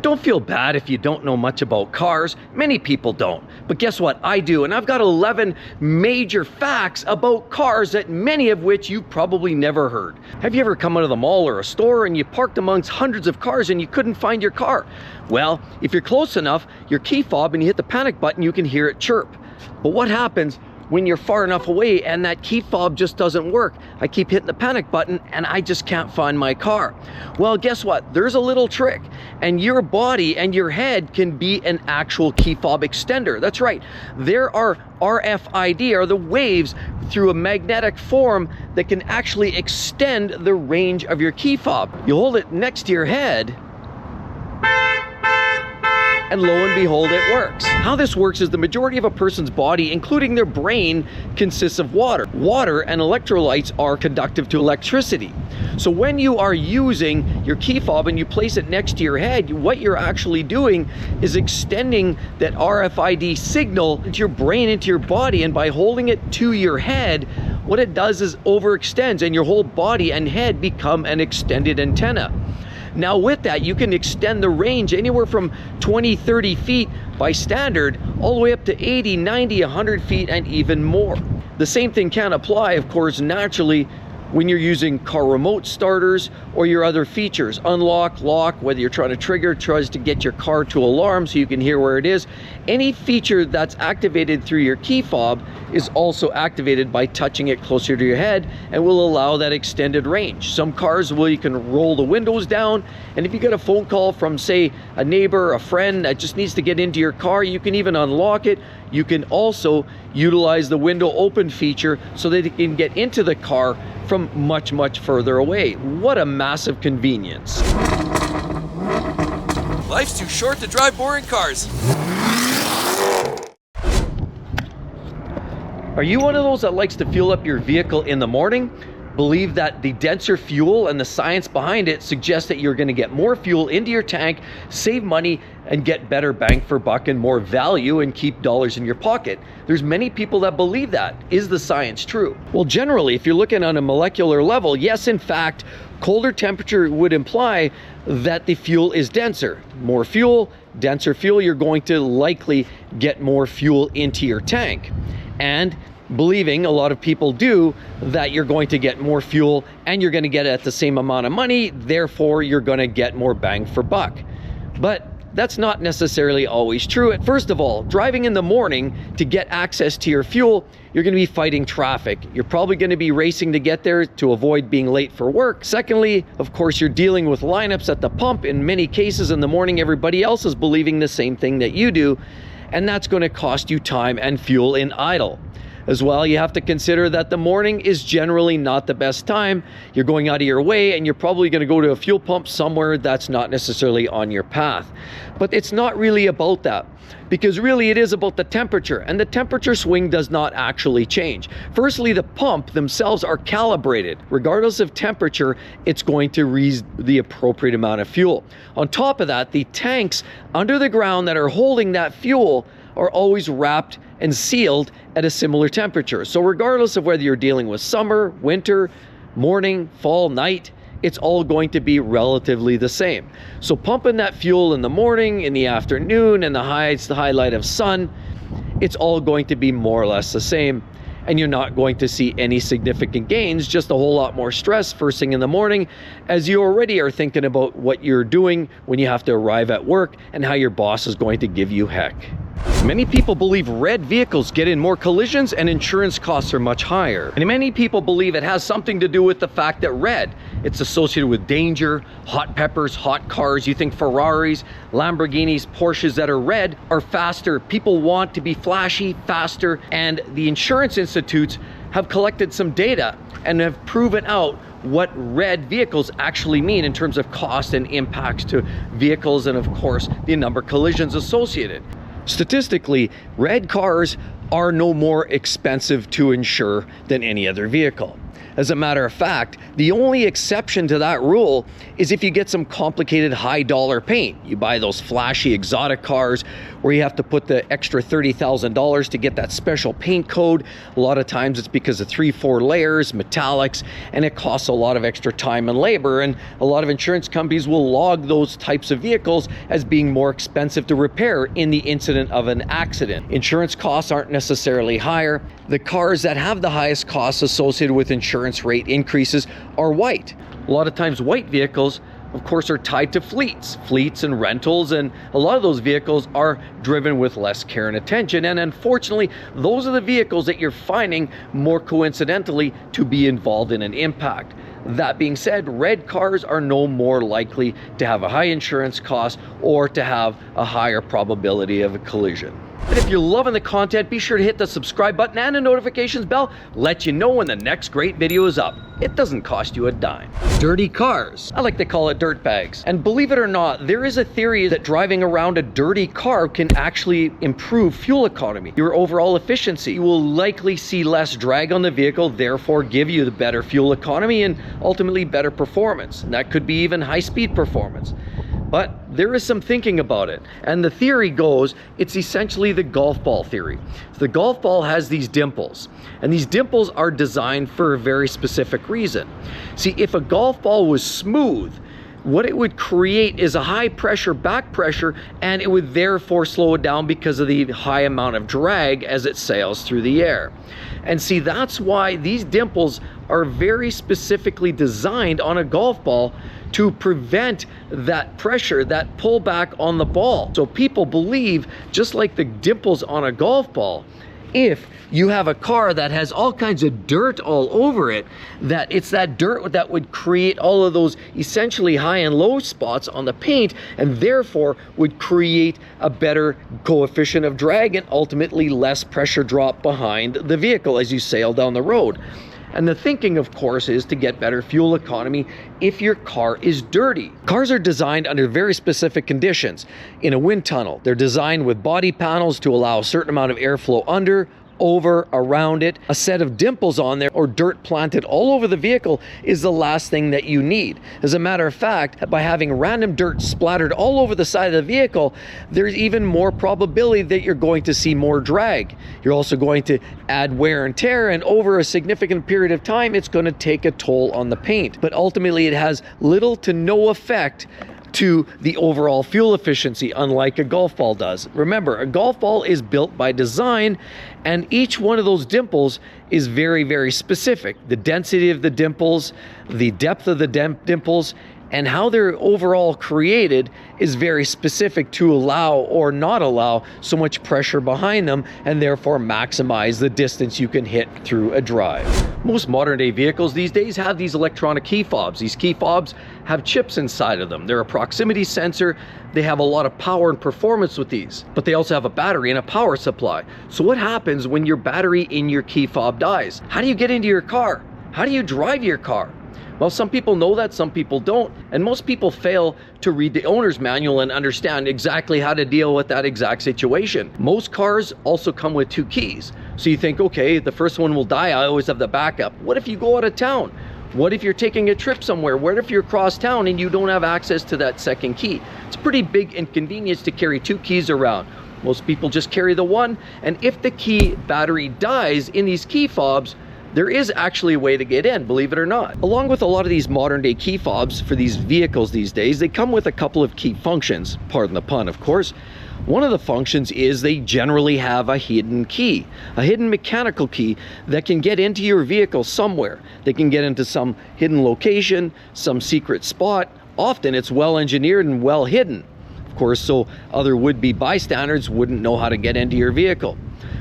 Don't feel bad if you don't know much about cars. Many people don't. But guess what? I do. And I've got 11 major facts about cars that many of which you probably never heard. Have you ever come out of the mall or a store and you parked amongst hundreds of cars and you couldn't find your car? Well, if you're close enough, your key fob and you hit the panic button, you can hear it chirp. But what happens when you're far enough away and that key fob just doesn't work? I keep hitting the panic button and I just can't find my car. Well, guess what? There's a little trick, and your body and your head can be an actual key fob extender. That's right. There are RFID, or the waves through a magnetic form that can actually extend the range of your key fob. You hold it next to your head, and lo and behold, it works. How this works is the majority of a person's body, including their brain, consists of water. Water and electrolytes are conductive to electricity. So when you are using your key fob and you place it next to your head, what you're actually doing is extending that RFID signal into your brain, into your body, and by holding it to your head, what it does is overextends, and your whole body and head become an extended antenna. Now with that, you can extend the range anywhere from 20, 30 feet by standard, all the way up to 80, 90, 100 feet and even more. The same thing can apply, of course, naturally when you're using car remote starters or your other features. Unlock, lock, whether you're trying to trigger, tries to get your car to alarm so you can hear where it is. Any feature that's activated through your key fob is also activated by touching it closer to your head and will allow that extended range. Some cars you can roll the windows down, and if you get a phone call from, say, a neighbor, a friend that just needs to get into your car, you can even unlock it. You can also utilize the window open feature so that it can get into the car from much, much further away. What a massive convenience. Life's too short to drive boring cars. Are you one of those that likes to fuel up your vehicle in the morning? Believe that the denser fuel and the science behind it suggests that you're going to get more fuel into your tank, save money, and get better bang for buck and more value and keep dollars in your pocket. There's many people that believe that. Is the science true? Well, generally, if you're looking on a molecular level, yes, in fact, colder temperature would imply that the fuel is denser. More fuel, denser fuel, you're going to likely get more fuel into your tank. And believing, a lot of people do, that you're going to get more fuel and you're going to get it at the same amount of money, therefore you're going to get more bang for buck. But that's not necessarily always true. First of all, driving in the morning to get access to your fuel, you're going to be fighting traffic. You're probably going to be racing to get there to avoid being late for work. Secondly, of course, you're dealing with lineups at the pump. In many cases in the morning, everybody else is believing the same thing that you do, and that's going to cost you time and fuel in idle. As well, you have to consider that the morning is generally not the best time. You're going out of your way and you're probably going to go to a fuel pump somewhere that's not necessarily on your path. But it's not really about that, because really it is about the temperature, and the temperature swing does not actually change. Firstly, the pump themselves are calibrated. Regardless of temperature, it's going to read the appropriate amount of fuel. On top of that, the tanks under the ground that are holding that fuel are always wrapped and sealed at a similar temperature. So regardless of whether you're dealing with summer, winter, morning, fall, night, it's all going to be relatively the same. So pumping that fuel in the morning, in the afternoon, and the highlight of sun, it's all going to be more or less the same. And you're not going to see any significant gains, just a whole lot more stress first thing in the morning, as you already are thinking about what you're doing when you have to arrive at work and how your boss is going to give you heck. Many people believe red vehicles get in more collisions and insurance costs are much higher. And many people believe it has something to do with the fact that red, it's associated with danger, hot peppers, hot cars. You think Ferraris, Lamborghinis, Porsches that are red are faster. People want to be flashy, faster, and the insurance institutes have collected some data and have proven out what red vehicles actually mean in terms of cost and impacts to vehicles, and of course the number of collisions associated. Statistically, red cars are no more expensive to insure than any other vehicle. As a matter of fact, the only exception to that rule is if you get some complicated high dollar paint. You buy those flashy exotic cars where you have to put the extra $30,000 to get that special paint code. A lot of times it's because of 3-4 layers, metallics, and it costs a lot of extra time and labor. And a lot of insurance companies will log those types of vehicles as being more expensive to repair in the incident of an accident. Insurance costs aren't necessarily higher. The cars that have the highest costs associated with insurance rate increases are white. A lot of times white vehicles, of course, are tied to fleets and rentals, and a lot of those vehicles are driven with less care and attention. And unfortunately, those are the vehicles that you're finding more coincidentally to be involved in an impact. That being said, red cars are no more likely to have a high insurance cost or to have a higher probability of a collision. And if you're loving the content, be sure to hit the subscribe button and the notifications bell. Let you know when the next great video is up. It doesn't cost you a dime. Dirty cars. I like to call it dirt bags. And believe it or not, there is a theory that driving around a dirty car can actually improve fuel economy, your overall efficiency. You will likely see less drag on the vehicle, therefore give you the better fuel economy and ultimately better performance. And that could be even high-speed performance. But there is some thinking about it. And the theory goes, it's essentially the golf ball theory. The golf ball has these dimples, and these dimples are designed for a very specific reason. See, if a golf ball was smooth, what it would create is a high pressure back pressure, and it would therefore slow it down because of the high amount of drag as it sails through the air. And see, that's why these dimples are very specifically designed on a golf ball to prevent that pressure, that pullback on the ball. So people believe, just like the dimples on a golf ball, if you have a car that has all kinds of dirt all over it, that it's that dirt that would create all of those essentially high and low spots on the paint, and therefore would create a better coefficient of drag and ultimately less pressure drop behind the vehicle as you sail down the road. And the thinking, of course, is to get better fuel economy if your car is dirty. Cars are designed under very specific conditions. In a wind tunnel, they're designed with body panels to allow a certain amount of airflow under, over, around it. A set of dimples on there or dirt planted all over the vehicle is the last thing that you need. As a matter of fact, by having random dirt splattered all over the side of the vehicle, there's even more probability that you're going to see more drag. You're also going to add wear and tear, and over a significant period of time, it's going to take a toll on the paint. But ultimately, it has little to no effect to the overall fuel efficiency, unlike a golf ball does. Remember, a golf ball is built by design, and each one of those dimples is very, very specific. The density of the dimples, the depth of the dimples, and how they're overall created is very specific to allow or not allow so much pressure behind them, and therefore maximize the distance you can hit through a drive. Most modern day vehicles these days have these electronic key fobs. These key fobs have chips inside of them. They're a proximity sensor. They have a lot of power and performance with these, but they also have a battery and a power supply. So what happens when your battery in your key fob dies? How do you get into your car? How do you drive your car? Well, some people know that, some people don't, and most people fail to read the owner's manual and understand exactly how to deal with that exact situation. Most cars also come with 2 keys. So you think, okay, the first one will die, I always have the backup. What if you go out of town? What if you're taking a trip somewhere? What if you're across town and you don't have access to that second key? It's a pretty big inconvenience to carry 2 keys around. Most people just carry the one, and if the key battery dies in these key fobs, there is actually a way to get in, believe it or not. Along with a lot of these modern day key fobs for these vehicles these days, they come with a couple of key functions, pardon the pun of course. One of the functions is they generally have a hidden key, a hidden mechanical key that can get into your vehicle somewhere. They can get into some hidden location, some secret spot. Often it's well engineered and well hidden, of course, so other would-be bystanders wouldn't know how to get into your vehicle.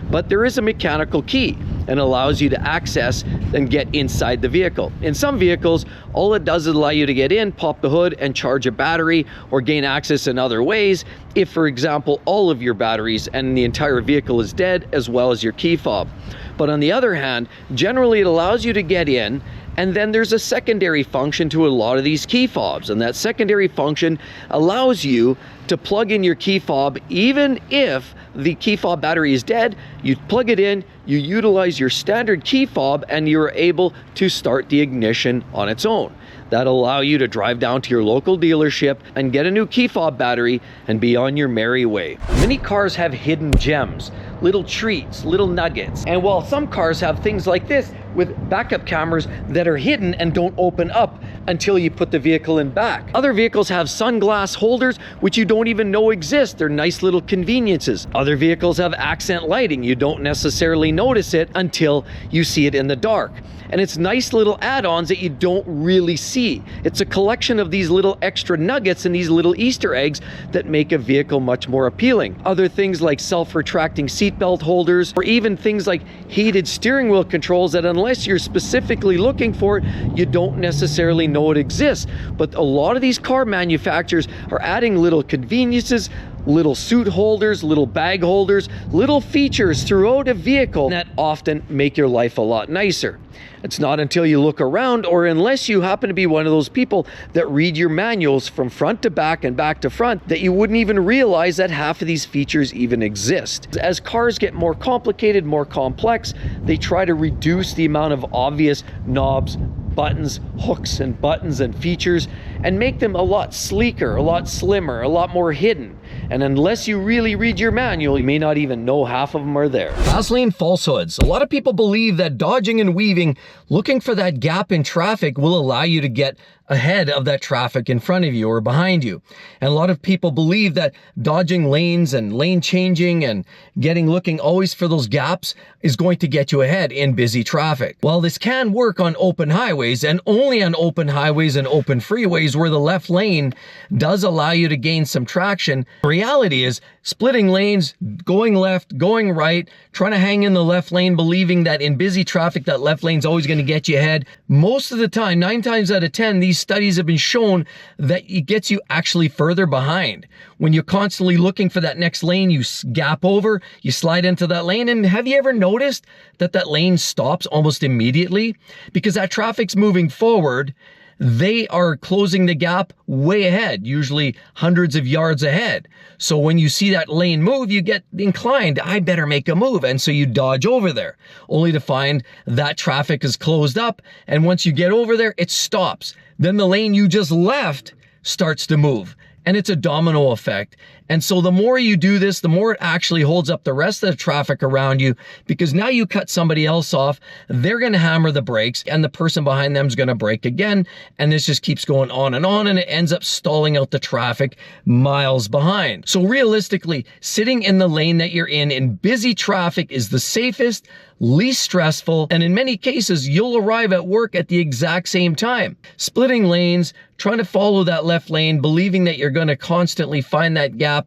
But there is a mechanical key and allows you to access and get inside the vehicle. In some vehicles, all it does is allow you to get in, pop the hood, and charge a battery or gain access in other ways if, for example, all of your batteries and the entire vehicle is dead, as well as your key fob. But on the other hand, generally it allows you to get in, and then there's a secondary function to a lot of these key fobs, and that secondary function allows you to plug in your key fob. Even if the key fob battery is dead, you plug it in, you utilize your standard key fob, and you're able to start the ignition on its own. That'll allow you to drive down to your local dealership and get a new key fob battery and be on your merry way. Many cars have hidden gems, little treats, little nuggets. And while some cars have things like this with backup cameras that are hidden and don't open up until you put the vehicle in back. Other vehicles have sunglass holders which you don't even know exist. They're nice little conveniences. Other vehicles have accent lighting. You don't necessarily notice it until you see it in the dark. And it's nice little add-ons that you don't really see. It's a collection of these little extra nuggets and these little Easter eggs that make a vehicle much more appealing. Other things like self-retracting seatbelt holders, or even things like heated steering wheel controls that unless you're specifically looking for it, you don't necessarily know it exists. But a lot of these car manufacturers are adding little conveniences, little suit holders, little bag holders, little features throughout a vehicle that often make your life a lot nicer. It's not until you look around, or unless you happen to be one of those people that read your manuals from front to back and back to front, that you wouldn't even realize that half of these features even exist. As cars get more complicated, more complex, they try to reduce the amount of obvious knobs, buttons, hooks and buttons and features, and make them a lot sleeker, a lot slimmer, a lot more hidden. And unless you really read your manual, you may not even know half of them are there. Fast lane falsehoods. A lot of people believe that dodging and weaving, looking for that gap in traffic, will allow you to get ahead of that traffic in front of you or behind you. And a lot of people believe that dodging lanes and lane changing and looking always for those gaps is going to get you ahead in busy traffic. While this can work on open highways, and only on open highways and open freeways where the left lane does allow you to gain some traction, the reality is splitting lanes, going left, going right, trying to hang in the left lane, believing that in busy traffic that left lane's always going to get you ahead. Most of the time, 9 times out of 10, these studies have been shown that it gets you actually further behind. When you're constantly looking for that next lane, you gap over, you slide into that lane, and have you ever noticed that that lane stops almost immediately? Because that traffic's moving forward, they are closing the gap way ahead, usually hundreds of yards ahead. So when you see that lane move, you get inclined, I better make a move. And so you dodge over there, only to find that traffic is closed up. And once you get over there, it stops. Then the lane you just left starts to move. And it's a domino effect. And so the more you do this, the more it actually holds up the rest of the traffic around you, because now you cut somebody else off, they're gonna hammer the brakes, and the person behind them is gonna brake again, and this just keeps going on, and it ends up stalling out the traffic miles behind. So realistically, sitting in the lane that you're in busy traffic is the safest, least stressful, and in many cases, you'll arrive at work at the exact same time. Splitting lanes, trying to follow that left lane, believing that you're gonna constantly find that gap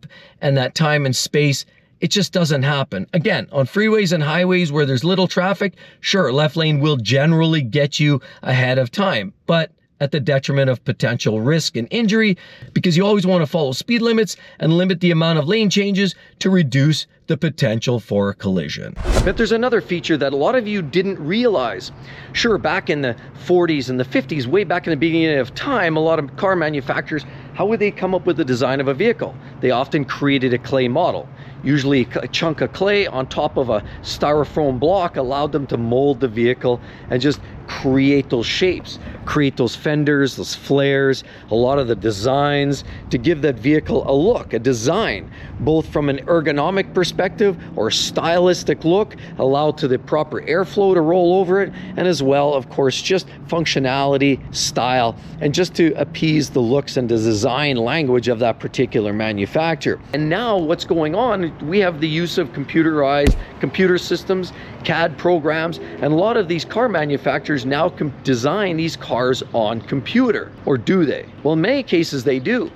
and that time and space, it just doesn't happen. Again, on freeways and highways where there's little traffic, sure, left lane will generally get you ahead of time, but at the detriment of potential risk and injury, because you always want to follow speed limits and limit the amount of lane changes to reduce the potential for a collision. I bet there's another feature that a lot of you didn't realize. Sure, back in the 40s and the 50s, way back in the beginning of time, a lot of car manufacturers, how would they come up with the design of a vehicle? They often created a clay model. Usually a chunk of clay on top of a styrofoam block allowed them to mold the vehicle and just create those shapes, create those fenders, those flares, a lot of the designs to give that vehicle a look, a design, both from an ergonomic perspective or a stylistic look, allow to the proper airflow to roll over it, and as well, of course, just functionality, style, and just to appease the looks and the design language of that particular manufacturer. And now what's going on, we have the use of computerized computer systems, CAD programs, and a lot of these car manufacturers now design these cars on computer. Or do they? Well, in many cases they do.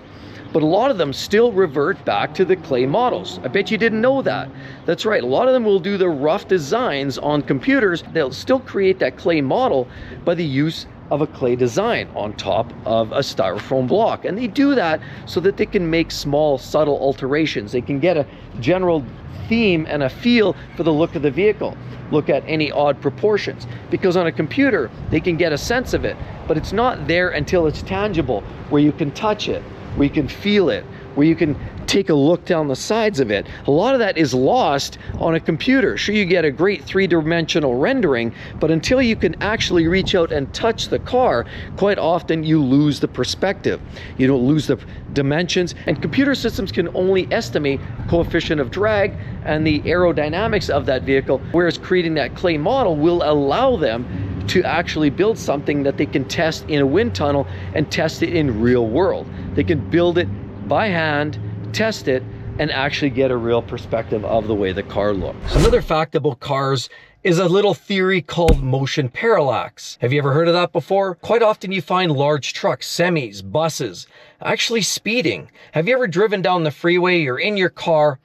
But a lot of them still revert back to the clay models. I bet you didn't know that. That's right, a lot of them will do the rough designs on computers. They'll still create that clay model by the use of a clay design on top of a styrofoam block. And they do that so that they can make small, subtle alterations. They can get a general theme and a feel for the look of the vehicle. Look at any odd proportions, because on a computer they can get a sense of it, but it's not there until it's tangible, where you can touch it, where you can feel it, where you can take a look down the sides of it, a lot of that is lost on a computer. Sure, you get a great three-dimensional rendering, but until you can actually reach out and touch the car, quite often you lose the perspective. You don't lose the dimensions, and computer systems can only estimate coefficient of drag and the aerodynamics of that vehicle, whereas creating that clay model will allow them to actually build something that they can test in a wind tunnel and test it in real world. They can build it by hand, test it, and actually get a real perspective of the way the car looks. Another fact about cars is a little theory called motion parallax. Have you ever heard of that before? Quite often you find large trucks, semis, buses, actually speeding. Have you ever driven down the freeway, you're in your car,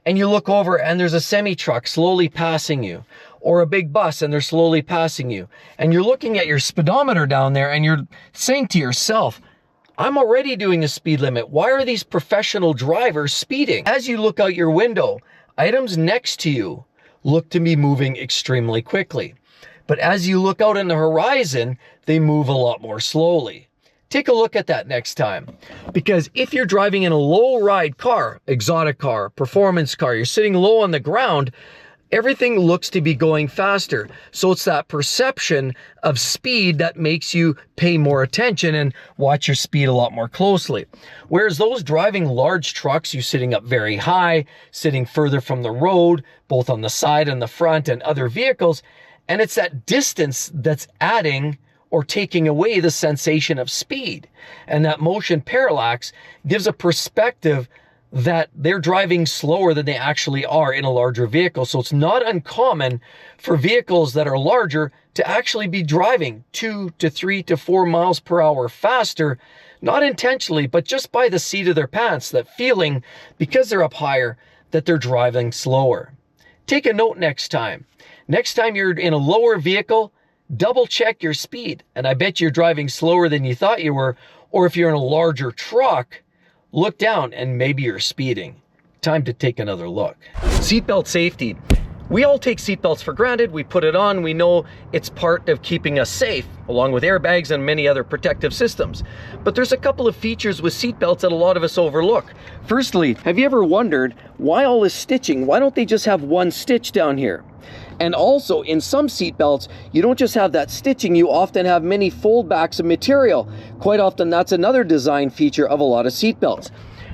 and you look over and there's a semi-truck slowly passing you, or a big bus and they're slowly passing you, and you're looking at your speedometer down there and you're saying to yourself, I'm already doing the speed limit. Why are these professional drivers speeding? As you look out your window, items next to you look to be moving extremely quickly. But as you look out on the horizon, they move a lot more slowly. Take a look at that next time. Because if you're driving in a low ride car, exotic car, performance car, you're sitting low on the ground, everything looks to be going faster. So it's that perception of speed that makes you pay more attention and watch your speed a lot more closely. Whereas those driving large trucks, you sitting up very high, sitting further from the road, both on the side and the front and other vehicles, and it's that distance that's adding or taking away the sensation of speed. And that motion parallax gives a perspective that they're driving slower than they actually are in a larger vehicle. So it's not uncommon for vehicles that are larger to actually be driving 2 to 3 to 4 miles per hour faster, not intentionally, but just by the seat of their pants, that feeling, because they're up higher, that they're driving slower. Take a note next time. Next time you're in a lower vehicle, double check your speed. And I bet you're driving slower than you thought you were. Or if you're in a larger truck, look down and maybe you're speeding. Time to take another look. Seatbelt safety. We all take seatbelts for granted. We put it on. We know it's part of keeping us safe, along with airbags and many other protective systems. But there's a couple of features with seatbelts that a lot of us overlook. Firstly, have you ever wondered why all this stitching? Why don't they just have one stitch down here? And also, in some seatbelts, you don't just have that stitching, you often have many foldbacks of material. Quite often, that's another design feature of a lot of seatbelts.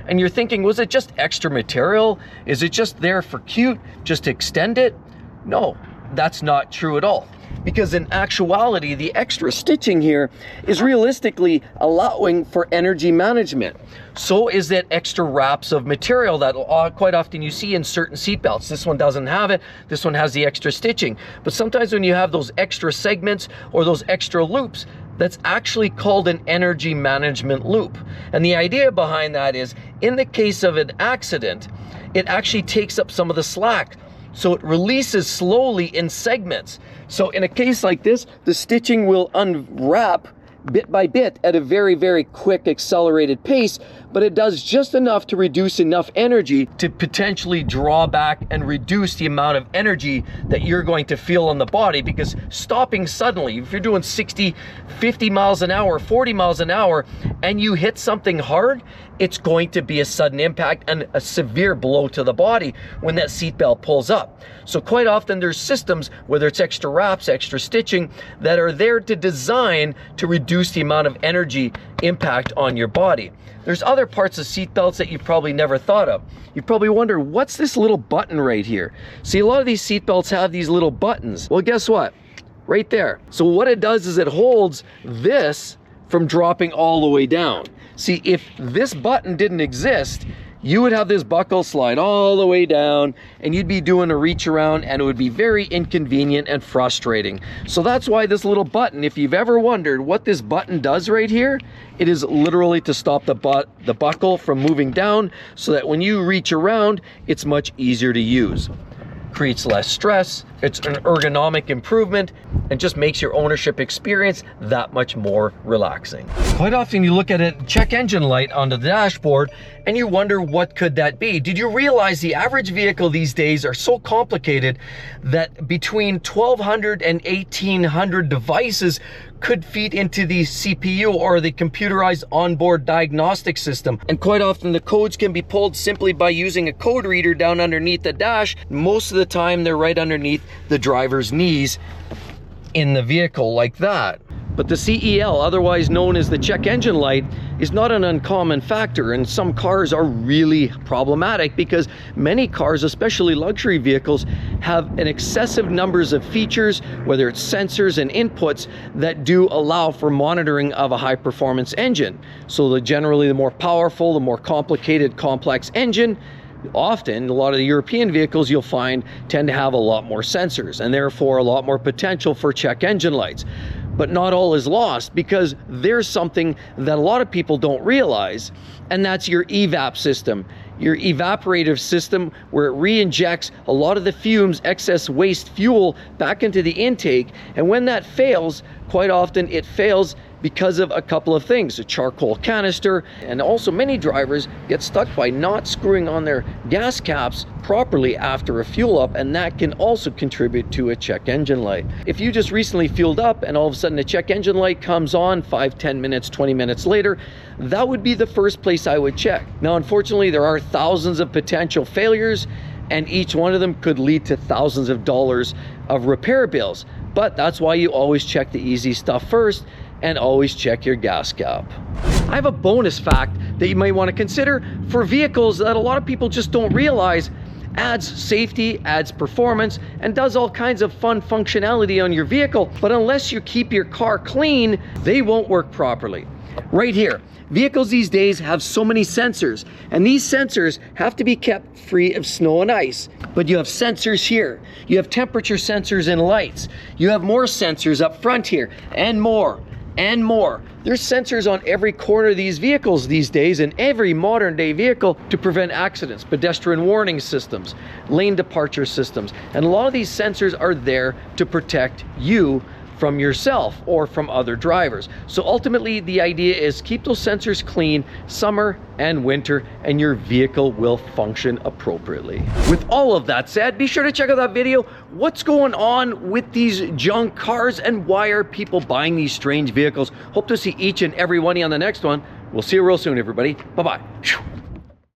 And you're thinking, was it just extra material? Is it just there for cute, just to extend it? No, that's not true at all. Because in actuality, the extra stitching here is realistically allowing for energy management. So is that extra wraps of material that quite often you see in certain seatbelts. This one doesn't have it, this one has the extra stitching. But sometimes when you have those extra segments or those extra loops, that's actually called an energy management loop. And the idea behind that is, in the case of an accident, it actually takes up some of the slack. So it releases slowly in segments. So in a case like this, the stitching will unwrap bit by bit at a very, very quick accelerated pace, but it does just enough to reduce enough energy to potentially draw back and reduce the amount of energy that you're going to feel on the body. Because stopping suddenly, if you're doing 60, 50 miles an hour, 40 miles an hour, and you hit something hard, it's going to be a sudden impact and a severe blow to the body when that seatbelt pulls up. So quite often there's systems, whether it's extra wraps, extra stitching, that are there to design to reduce the amount of energy impact on your body. There's other parts of seatbelts that you probably never thought of. You probably wonder, what's this little button right here? See, a lot of these seatbelts have these little buttons. Well, guess what? Right there. So what it does is it holds this from dropping all the way down. See, if this button didn't exist, you would have this buckle slide all the way down and you'd be doing a reach around and it would be very inconvenient and frustrating. So that's why this little button, if you've ever wondered what this button does right here, it is literally to stop the buckle from moving down so that when you reach around, it's much easier to use. Creates less stress, It's an ergonomic improvement and just makes your ownership experience that much more relaxing. Quite often you look at a check engine light on the dashboard and you wonder, what could that be? Did you realize the average vehicle these days are so complicated that between 1,200 and 1,800 devices could feed into the CPU, or the computerized onboard diagnostic system? And quite often the codes can be pulled simply by using a code reader down underneath the dash. Most of the time they're right underneath the driver's knees in the vehicle like that. But the CEL, otherwise known as the check engine light, is not an uncommon factor, and some cars are really problematic because many cars, especially luxury vehicles, have an excessive numbers of features, whether it's sensors and inputs, that do allow for monitoring of a high performance engine. So generally the more powerful, the more complicated, complex engine, often a lot of the European vehicles you'll find tend to have a lot more sensors and therefore a lot more potential for check engine lights. But not all is lost, because there's something that a lot of people don't realize, and that's your evap system. Your evaporative system, where it re-injects a lot of the fumes, excess waste fuel, back into the intake. And when that fails, quite often it fails because of a couple of things: a charcoal canister, and also many drivers get stuck by not screwing on their gas caps properly after a fuel up, and that can also contribute to a check engine light. If you just recently fueled up and all of a sudden a check engine light comes on 5, 10 minutes, 20 minutes later, that would be the first place I would check. Now, unfortunately, there are thousands of potential failures, and each one of them could lead to thousands of dollars of repair bills. But that's why you always check the easy stuff first, and always check your gas cap. I have a bonus fact that you might want to consider for vehicles that a lot of people just don't realize adds safety, adds performance, and does all kinds of fun functionality on your vehicle. But unless you keep your car clean, they won't work properly. Right here, vehicles these days have so many sensors, and these sensors have to be kept free of snow and ice. But you have sensors here, you have temperature sensors in lights, you have more sensors up front here, and more. And more. There's sensors on every corner of these vehicles these days, in every modern day vehicle, to prevent accidents, pedestrian warning systems, lane departure systems. And a lot of these sensors are there to protect you from yourself or from other drivers. So ultimately the idea is keep those sensors clean summer and winter, and your vehicle will function appropriately. With all of that said, be sure to check out that video. What's going on with these junk cars, and why are people buying these strange vehicles? Hope to see each and every one of you on the next one. We'll see you real soon, everybody. Bye-bye.